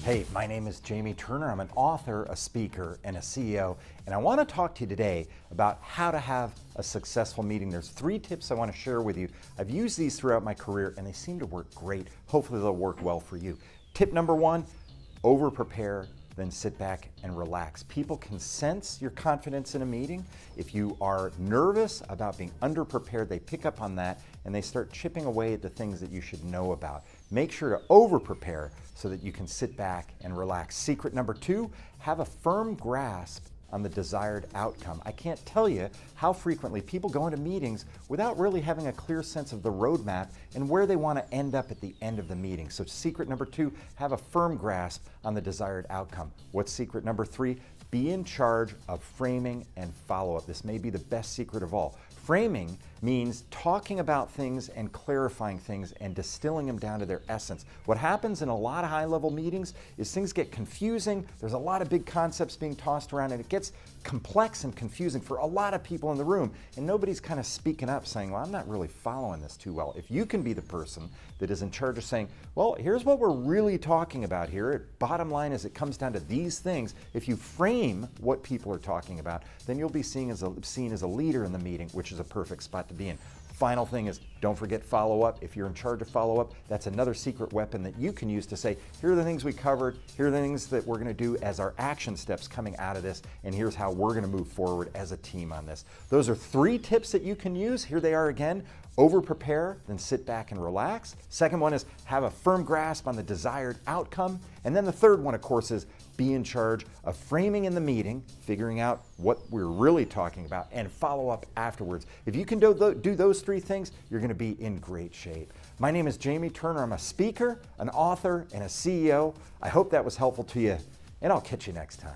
Hey, my name is Jamie Turner. I'm an author, a speaker, and a CEO, and I want to talk to you today about how to have a successful meeting. There's 3 tips I want to share with you. I've used these throughout my career, and they seem to work great. Hopefully they'll work well for you. Tip number 1, over-prepare, then sit back and relax. People can sense your confidence in a meeting. If you are nervous about being underprepared, they pick up on that and they start chipping away at the things that you should know about. Make sure to over-prepare so that you can sit back and relax. Secret number 2, have a firm grasp on the desired outcome. I can't tell you how frequently people go into meetings without really having a clear sense of the roadmap and where they want to end up at the end of the meeting. So secret number 2, have a firm grasp on the desired outcome. What's secret number 3? Be in charge of framing and follow-up. This may be the best secret of all. Framing means talking about things and clarifying things and distilling them down to their essence. What happens in a lot of high-level meetings is things get confusing. There's a lot of big concepts being tossed around and it gets complex and confusing for a lot of people in the room. And nobody's kind of speaking up saying, well, I'm not really following this too well. If you can be the person that is in charge of saying, well, here's what we're really talking about here. Bottom line is it comes down to these things. If you frame what people are talking about, then you'll be seen as a leader in the meeting, which is a perfect spot to be in. Final thing is, don't forget follow-up. If you're in charge of follow-up, that's another secret weapon that you can use to say, here are the things we covered, here are the things that we're going to do as our action steps coming out of this, and here's how we're going to move forward as a team on this. Those are 3 tips that you can use. Here they are again. Over-prepare, then sit back and relax. Second one is have a firm grasp on the desired outcome. And then the third one, of course, is be in charge of framing in the meeting, figuring out what we're really talking about, and follow up afterwards. If you can do those 3 things, you're going to be in great shape. My name is Jamie Turner. I'm a speaker, an author, and a CEO. I hope that was helpful to you, and I'll catch you next time.